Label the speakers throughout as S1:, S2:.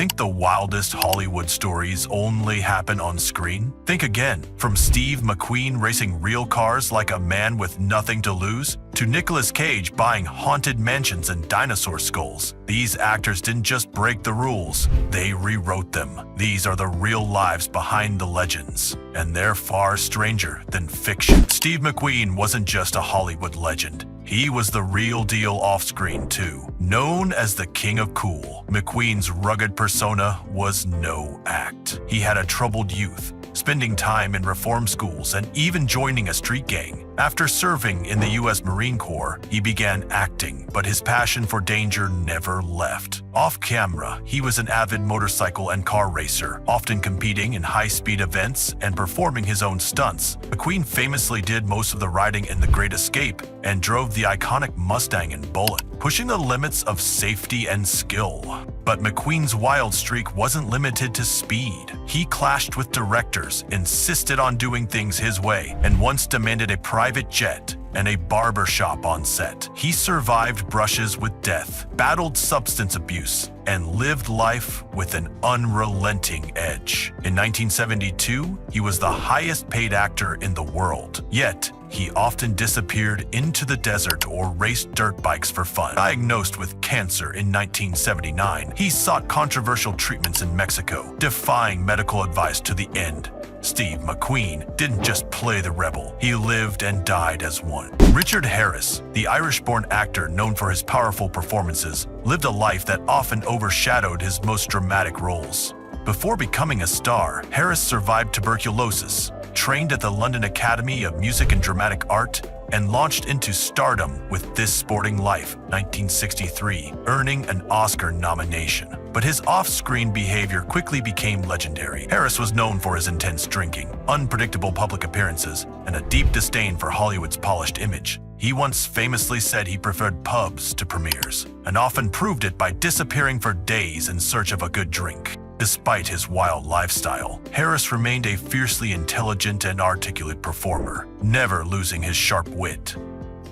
S1: Think the wildest Hollywood stories only happen on screen? Think again. From Steve McQueen racing real cars like a man with nothing to lose, to Nicolas Cage buying haunted mansions and dinosaur skulls. These actors didn't just break the rules, they rewrote them. These are the real lives behind the legends, and they're far stranger than fiction. Steve McQueen wasn't just a Hollywood legend. He was the real deal off-screen too. Known as the King of Cool, McQueen's rugged persona was no act. He had a troubled youth, spending time in reform schools and even joining a street gang. After serving in the U.S. Marine Corps, he began acting, but his passion for danger never left. Off camera, he was an avid motorcycle and car racer, often competing in high-speed events and performing his own stunts. McQueen famously did most of the riding in The Great Escape and drove the iconic Mustang and Bullitt, pushing the limits of safety and skill. But McQueen's wild streak wasn't limited to speed. He clashed with directors, insisted on doing things his way, and once demanded a private jet and a barber shop on set. He survived brushes with death, battled substance abuse, and lived life with an unrelenting edge. In 1972, he was the highest paid actor in the world. Yet, he often disappeared into the desert or raced dirt bikes for fun. Diagnosed with cancer in 1979, he sought controversial treatments in Mexico, defying medical advice to the end. Steve McQueen didn't just play the rebel, he lived and died as one. Richard Harris, the Irish-born actor known for his powerful performances, lived a life that often overshadowed his most dramatic roles. Before becoming a star, Harris survived tuberculosis, trained at the London Academy of Music and Dramatic Art, and launched into stardom with This Sporting Life, 1963, earning an Oscar nomination. But his off-screen behavior quickly became legendary. Harris was known for his intense drinking, unpredictable public appearances, and a deep disdain for Hollywood's polished image. He once famously said he preferred pubs to premieres, and often proved it by disappearing for days in search of a good drink. Despite his wild lifestyle, Harris remained a fiercely intelligent and articulate performer, never losing his sharp wit.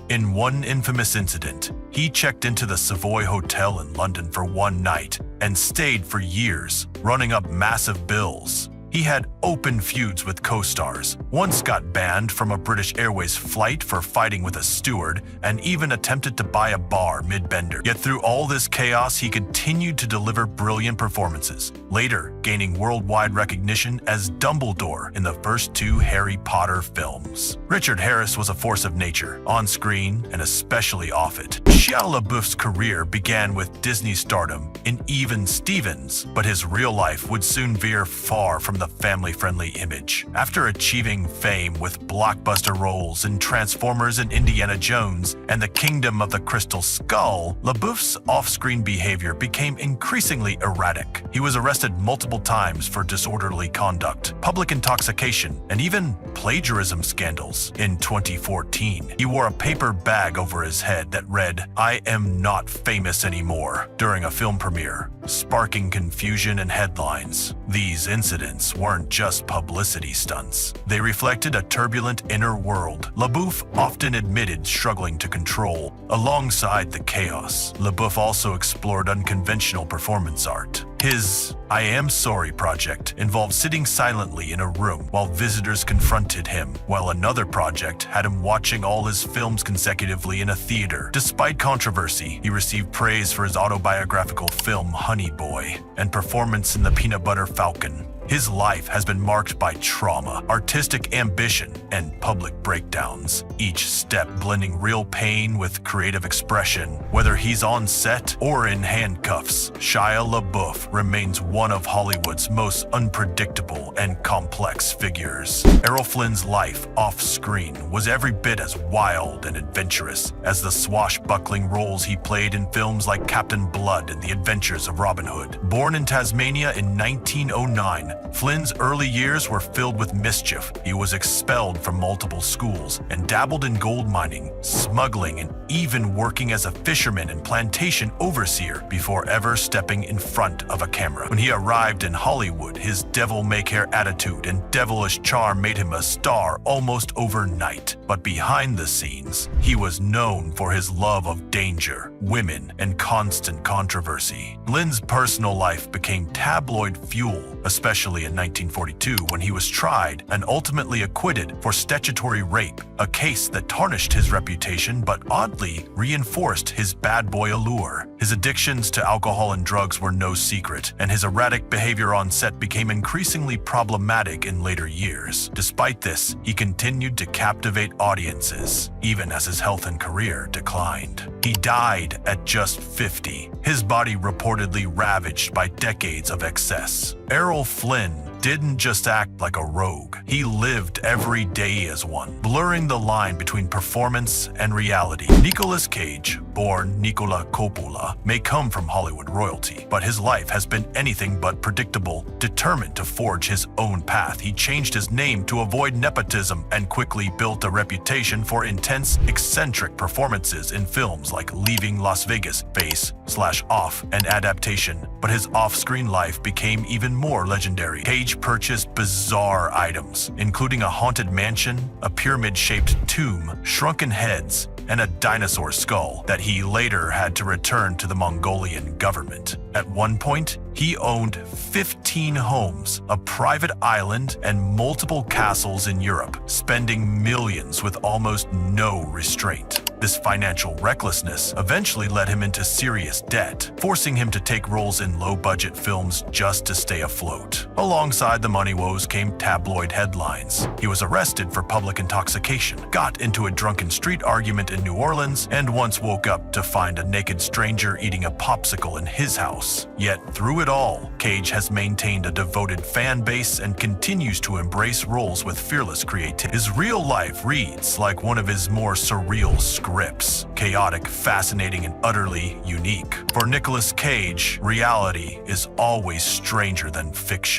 S1: In one infamous incident, he checked into the Savoy Hotel in London for one night and stayed for years, running up massive bills. He had open feuds with co-stars, once got banned from a British Airways flight for fighting with a steward, and even attempted to buy a bar mid-bender. Yet through all this chaos, he continued to deliver brilliant performances, later gaining worldwide recognition as Dumbledore in the first two Harry Potter films. Richard Harris was a force of nature, on screen and especially off it. Shia LaBeouf's career began with Disney stardom in Even Stevens, but his real life would soon veer far from the family-friendly image. After achieving fame with blockbuster roles in Transformers and Indiana Jones and the Kingdom of the Crystal Skull, LaBeouf's off-screen behavior became increasingly erratic. He was arrested multiple times for disorderly conduct, public intoxication, and even plagiarism scandals. In 2014, he wore a paper bag over his head that read, "I am not famous anymore," during a film premiere, sparking confusion and headlines. These incidents weren't just publicity stunts. They reflected a turbulent inner world LaBeouf often admitted struggling to control. Alongside the chaos, LaBeouf also explored unconventional performance art. His I Am Sorry project involved sitting silently in a room while visitors confronted him, while another project had him watching all his films consecutively in a theater. Despite controversy, he received praise for his autobiographical film Honey Boy and performance in The Peanut Butter Falcon. His life has been marked by trauma, artistic ambition, and public breakdowns, each step blending real pain with creative expression. Whether he's on set or in handcuffs, Shia LaBeouf remains one of Hollywood's most unpredictable and complex figures. Errol Flynn's life off-screen was every bit as wild and adventurous as the swashbuckling roles he played in films like Captain Blood and The Adventures of Robin Hood. Born in Tasmania in 1909, Flynn's early years were filled with mischief. He was expelled from multiple schools and dabbled in gold mining, smuggling, and even working as a fisherman and plantation overseer before ever stepping in front of a camera. When he arrived in Hollywood, his devil-may-care attitude and devilish charm made him a star almost overnight. But behind the scenes, he was known for his love of danger, women, and constant controversy. Flynn's personal life became tabloid fuel, especially in 1942 when he was tried and ultimately acquitted for statutory rape, a case that tarnished his reputation but oddly reinforced his bad boy allure. His addictions to alcohol and drugs were no secret, and his erratic behavior on set became increasingly problematic in later years. Despite this, he continued to captivate audiences, even as his health and career declined. He died at just 50, his body reportedly ravaged by decades of excess. Errol Flynn didn't just act like a rogue. He lived every day as one, blurring the line between performance and reality. Nicolas Cage, born Nicola Coppola, may come from Hollywood royalty, but his life has been anything but predictable. Determined to forge his own path, he changed his name to avoid nepotism and quickly built a reputation for intense, eccentric performances in films like Leaving Las Vegas, Face/Off, and Adaptation. But his off-screen life became even more legendary. Cage purchased bizarre items, including a haunted mansion, a pyramid-shaped tomb, shrunken heads, and a dinosaur skull that he later had to return to the Mongolian government. At one point, he owned 15 homes, a private island, and multiple castles in Europe, spending millions with almost no restraint. This financial recklessness eventually led him into serious debt, forcing him to take roles in low-budget films just to stay afloat. Alongside the money woes came tabloid headlines. He was arrested for public intoxication, got into a drunken street argument in New Orleans, and once woke up to find a naked stranger eating a popsicle in his house. Yet through it all, Cage has maintained a devoted fan base and continues to embrace roles with fearless creativity. His real life reads like one of his more surreal scripts, chaotic, fascinating, and utterly unique. For Nicolas Cage, reality is always stranger than fiction.